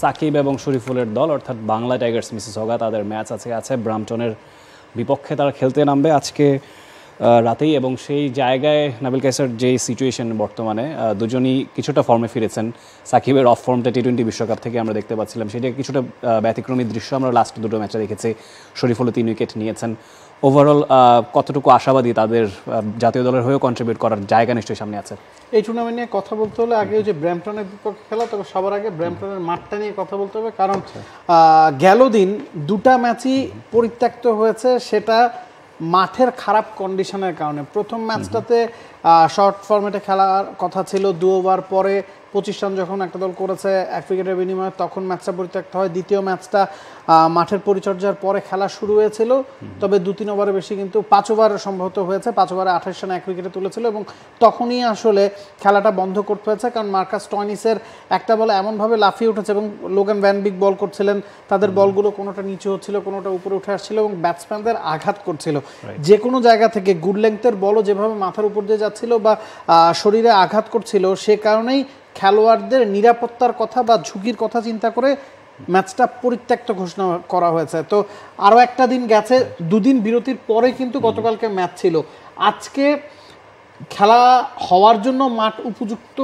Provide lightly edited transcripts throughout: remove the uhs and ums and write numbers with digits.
সাকিব এবং শরীফুলের দল অর্থাৎ বাংলা টাইগার্স মিসিসগা তাদের ম্যাচ আছে ব্রাম্পটনের বিপক্ষে তারা খেলতে নামবে আজকে রাতেই এবং সেই জায়গায় নাবিল কায়সার যে সিচুয়েশন বর্তমানে দুজনই কিছুটা ফর্মে ফিরেছেন। সাকিবের অফ ফর্মটা টি-20 বিশ্বকাপ থেকে আমরা দেখতে পাচ্ছিলাম, সেটা কিছুটা ব্যতিক্রমী দৃশ্য আমরা লাস্ট দুটো ম্যাচে দেখেছি। শরীফুলও 3 উইকেট নিয়েছেন। ওভারঅল কতটুকু আশাবাদী তাদের জাতীয় দলের হয়েও কন্ট্রিবিউট করার জায়গা নিশ্চয়ই সামনে আছে? এই টুর্নামেন্ট নিয়ে কথা বলতে হলে আগে যে ব্র্যাম্পটনের বিপক্ষে খেলা, তবে সবার আগে ব্র্যাম্পটনের মাঠটা নিয়ে কথা বলতে হবে, কারণ গেল দিন দুটা ম্যাচই পরিত্যক্ত হয়েছে, সেটা মাঠের খারাপ কন্ডিশনের কারণে। প্রথম ম্যাচটাতে শর্ট ফরম্যাটে খেলার কথা ছিল, 2 ওভার পরে 25 রান যখন একটা দল করেছে 1 উইকেটের বিনিময়ে, তখন ম্যাচটা পরিত্যক্ত হয়। দ্বিতীয় ম্যাচটা মাঠের পরিচর্যার পরে খেলা শুরু হয়েছিল, তবে 2-3 ওভারে বেশি কিন্তু 5 ওভার সম্ভবত হয়েছে, 5 ওভারে 28 রানে 1 উইকেটে তুলেছিল এবং তখনই আসলে খেলাটা বন্ধ করতে হয়েছে, কারণ মার্কাস স্টয়নিসের একটা বলে এমনভাবে লাফিয়ে উঠেছে এবং লোগান ভ্যান বিক বল করছিলেন, তাদের বলগুলো কোনোটা নিচে হচ্ছিল, কোনোটা উপরে উঠে আসছিল এবং ব্যাটসম্যানদের আঘাত করছিল। যে কোনো জায়গা থেকে গুড লেংথের বলও যেভাবে মাথার উপর দিয়ে যাচ্ছিল বা শরীরে আঘাত করছিল, সে কারণেই খেলোয়াড়দের নিরাপত্তার কথা বা ঝুঁকির কথা চিন্তা করে ম্যাচটা পরিত্যক্ত ঘোষণা করা হয়েছে। তো আরও একটা দিন গেছে, 2 দিন বিরতির পরে কিন্তু গতকালকে ম্যাচ ছিল। আজকে খেলা হওয়ার জন্য মাঠ উপযুক্ত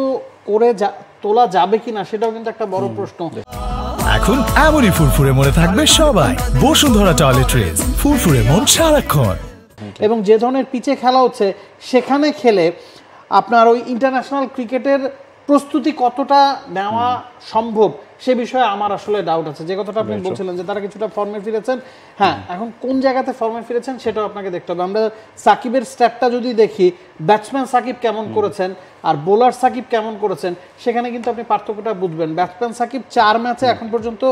করে তোলা যাবে কিনা সেটাও কিন্তু একটা বড় প্রশ্ন। এখন এমনই ফুরফুরে মনে থাকবে সবাই, বসুন্ধরা টয়লেট্রিজ, ফুরফুরে মন সারাক্ষণ। এবং যে ধরনের পিচে খেলা হচ্ছে সেখানে খেলে আপনার ওই ইন্টারন্যাশনাল ক্রিকেটের প্রস্তুতি কতটা নেওয়া সম্ভব সে বিষয়ে আমার আসলে ডাউট আছে। যে কথাটা আপনি বলছিলেন যে তারা কিছুটা ফর্মে ফিরেছেন, হ্যাঁ, এখন কোন জায়গাতে ফর্মে ফিরেছেন সেটাও আপনাকে দেখতে হবে। আমরা সাকিবের স্ট্যাটটা যদি দেখি, ব্যাটসম্যান সাকিব কেমন করেছেন আর বোলার সাকিব কেমন করেছেন, সেখানে কিন্তু আপনি পার্থক্যটা বুঝবেন। ব্যাটসম্যান সাকিব 4 ম্যাচে এখন পর্যন্ত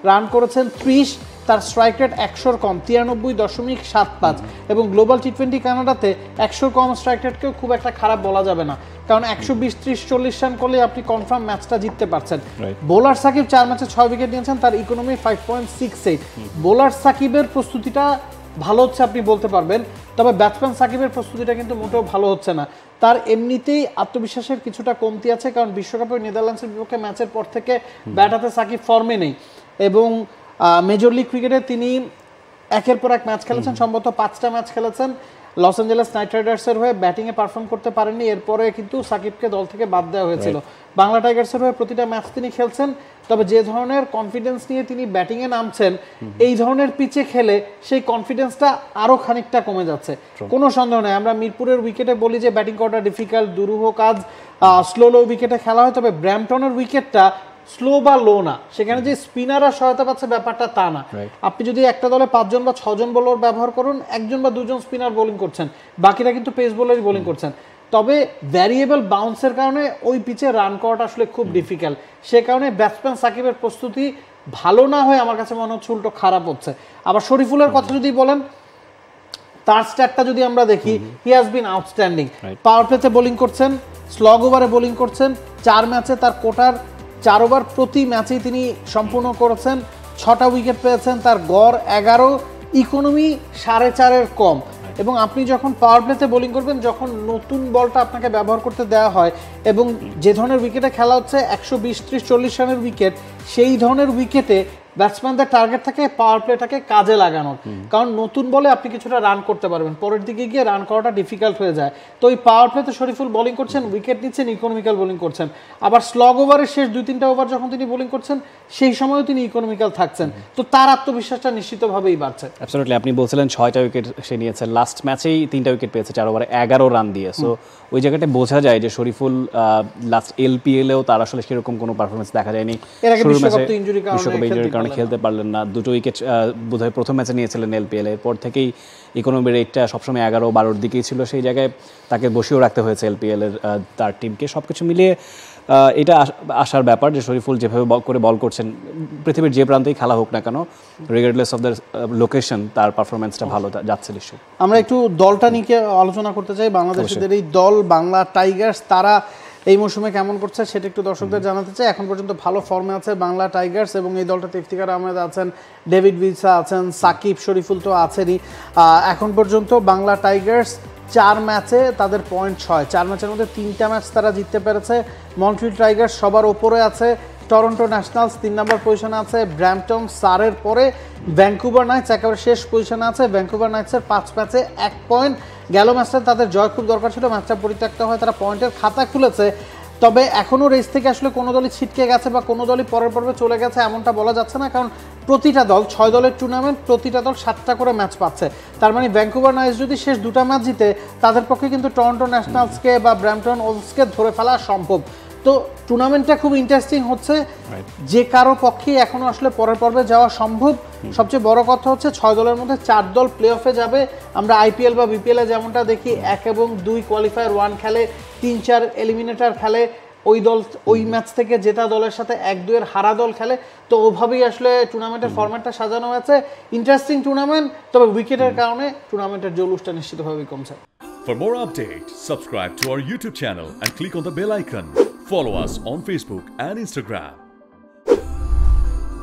রান করেছেন 30, তার স্ট্রাইক রেট 100-র কম 93.75 এবং গ্লোবাল টি-20 কানাডাতে 100-র কম স্ট্রাইক রেটকেও খুব একটা খারাপ বলা যাবে না, কারণ 120, 30, 40 রান করলে আপনি কনফার্ম ম্যাচটা জিততে পারছেন। বোলার সাকিব 4 ম্যাচে 6 উইকেট নিয়েছেন, তার ইকোনমি 5.68। বোলার সাকিবের প্রস্তুতিটা ভালো হচ্ছে আপনি বলতে পারবেন, তবে ব্যাটসম্যান সাকিবের প্রস্তুতিটা কিন্তু মোটেও ভালো হচ্ছে না। তার এমনিতেই আত্মবিশ্বাসের কিছুটা কমতি আছে, কারণ বিশ্বকাপে নেদারল্যান্ডসের বিপক্ষে ম্যাচের পর থেকে ব্যাট হাতে সাকিব ফর্মে নেই এবং মেজর লিগ ক্রিকেটে তিনি একের পর এক ম্যাচ খেলেছেন, সম্ভবত 5টা ম্যাচ খেলেছেন। লস অ্যাঞ্জেলেস নাইট রাইডার্সের হয়ে ব্যাটিংয়ে পারফর্ম করতে পারেননি, এরপরে কিন্তু সাকিবকে দল থেকে বাদ দেওয়া হয়েছিল। বাংলা টাইগার্সের হয়ে প্রতিটা ম্যাচ তিনি খেলছেন, তবে যে ধরনের কনফিডেন্স নিয়ে তিনি ব্যাটিংয়ে নামছেন, এই ধরনের পিচে খেলে সেই কনফিডেন্সটা আরও খানিকটা কমে যাচ্ছে, কোনো সন্দেহ নেই। আমরা মিরপুরের উইকেটে বলি যে ব্যাটিং করাটা ডিফিকাল্ট, দুরূহ কাজ, স্লো উইকেটে খেলা হয়, তবে ব্র্যাম্পটনের উইকেটটা স্লো বা লো না, সেখানে যে স্পিনাররা সহায়তা পাচ্ছে ব্যাপারটা তা না। আপনি যদি একটা দলে 5 জন বা 6 জন বোলার ব্যবহার করুন, 1 জন বা 2 জন স্পিনার বোলিং করছেন, বাকিরা কিন্তু পেস বোলারই বোলিং করছেন। তবে ভ্যারিয়েবল বাউন্সের কারণে ওই পিচে রান করাটা আসলে খুব ডিফিকাল্ট, সে কারণে ব্যাটসম্যান সাকিবের প্রস্তুতি ভালো না হয়ে আমার কাছে মনে হচ্ছে উল্টো খারাপ হচ্ছে। আবার শরীফুলের কথা যদি বলেন, তার স্ট্যাটটা যদি আমরা দেখি, হি হ্যাজ বিন আউটস্ট্যান্ডিং। পাওয়ার প্লেতে বোলিং করছেন, স্লগ ওভারে বোলিং করছেন, 4 ম্যাচে তার কোটার 4 ওভার প্রতি ম্যাচেই তিনি সম্পূর্ণ করেছেন, 6টা উইকেট পেয়েছেন, তার গড় 11, ইকোনমি 4.5-এর কম। এবং আপনি যখন পাওয়ার প্লেতে বোলিং করবেন, যখন নতুন বলটা আপনাকে ব্যবহার করতে দেওয়া হয় এবং যে ধরনের উইকেটে খেলা হচ্ছে 120, 30, 40 রানের উইকেট, সেই ধরনের উইকেটে ব্যাটসম্যানদের টার্গেট থাকে পাওয়ার প্লেটাকে কাজে লাগানোর, কারণ নতুন বলে আপনি কিছুটা রান করতে পারবেন, পরের দিকে গিয়ে রান করাটা ডিফিকাল্ট হয়ে যায়। তো এই পাওয়ার প্লেতে শরীফুল বোলিং করছেন, উইকেট নিচ্ছেন, ইকোনমিক্যাল বোলিং করছেন। আবার স্লগ ওভারের শেষ 2-3টা ওভার যখন তিনি বোলিং করছেন, সেই সময়ও তিনি ইকোনমিক্যাল থাকছেন, তো তার আত্মবিশ্বাসটা নিশ্চিতভাবেই বাড়ছে। অ্যাবসলিউটলি, আপনি বলছিলেন 6টা উইকেট সে নিয়েছে, লাস্ট ম্যাচেই 3টা উইকেট পেয়েছে 4 ওভারে 11 রান দিয়ে। সো ওই জায়গাটা বোঝা যায় যে শরীফুল লাস্ট এলপিএলেও তার আসলে সেরকম কোনো পারফরমেন্স দেখা যায়নি। বিশ্বকাপে ইনজুরির কারণে খেলতে পারলেন না, 2টো উইকেট বোধহয় প্রথম ম্যাচে নিয়েছিলেন এলপিএল, এরপর থেকেই ইকোনমি রেটটা সবসময় 11-12-র দিকেই ছিল, সেই জায়গায় তাকে বসিয়েও রাখতে হয়েছে এলপিএলের তার টিমকে। সব কিছু মিলিয়ে এটা আসার ব্যাপার যে শরীফুল যেভাবে করে বল করছেন, পৃথিবীর যে প্রান্তেই খেলা হোক না কেন, রিগার্ডলেস অফ দ্য লোকেশন, তার পারফরমেন্সটা ভালো যাচ্ছে নিশ্চয়ই। আমরা একটু দলটা নিয়ে আলোচনা করতে চাই। বাংলাদেশের এই দল বাংলা টাইগার্স, তারা এই মৌসুমে কেমন করছে সেটা একটু দর্শকদের জানাতে চাই। এখন পর্যন্ত ভালো ফর্মে আছে বাংলা টাইগার্স এবং এই দলটাতে ইফতিখার আহমেদ আছেন, ডেভিড ভিসা আছেন, সাকিব, শরীফুল তো আছেনই। এখন পর্যন্ত বাংলা টাইগার্স 4 ম্যাচে তাদের পয়েন্ট 6, 4 ম্যাচের মধ্যে 3টা ম্যাচ তারা জিততে পেরেছে। মন্ট্রিল টাইগার্স সবার ওপরে আছে, টরন্টো ন্যাশনালস 3 নম্বর পজিশনে আছে, ব্র্যাম্পটন সারের পরে ভ্যাঙ্কুভার নাইটস একেবারে শেষ পজিশনে আছে। ভ্যাঙ্কুভার নাইটসের 5 ম্যাচে 1 পয়েন্ট, গেল ম্যাচটা তাদের জয় খুব দরকার ছিল, ম্যাচটা পরিত্যক্ত হয়, তারা পয়েন্টের খাতা খুলেছে। তবে এখনও রেস থেকে আসলে কোনো দলই ছিটকে গেছে বা কোনো দলই পরের পর্বে চলে গেছে এমনটা বলা যাচ্ছে না, কারণ প্রতিটা দল 6 দলের টুর্নামেন্ট, প্রতিটা দল 7টা করে ম্যাচ পাচ্ছে। তার মানে ভ্যাঙ্কুভার নাইটস যদি শেষ 2টা ম্যাচ জিতে তাদের পক্ষে কিন্তু টরন্টো ন্যাশনালসকে বা ব্র্যাম্পটন ওলসকে ধরে ফেলা সম্ভব। তো টুর্নামেন্টটা খুব ইন্টারেস্টিং হচ্ছে, যে কারো পক্ষেই এখনো আসলে পরের পর্বে যাওয়া সম্ভব। সবচেয়ে বড় কথা হচ্ছে 6 দলের মধ্যে 4 দল প্লে অফে যাবে। আমরা আইপিএল বা বিপিএল এ যেমনটা দেখি 1 এবং 2 কোয়ালিফায়ার 1 খেলে, 3-4 এলিমিনেটর খেলে, ওই দল ওই ম্যাচ থেকে জেতা দলের সাথে 1-2 এর হারা দল খেলে। তো ওভাবেই আসলে টুর্নামেন্টের ফরম্যাটটা সাজানো হয়েছে। ইন্টারেস্টিং টুর্নামেন্ট, তবে উইকেটের কারণে টুর্নামেন্টের জৌলুসটা নিশ্চিতভাবেই কমছে। For more updates, subscribe to our YouTube channel and click on the bell icon. Follow us on Facebook and Instagram.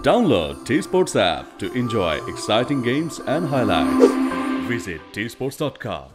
Download T-Sports app to enjoy exciting games and highlights. Visit tsports.com.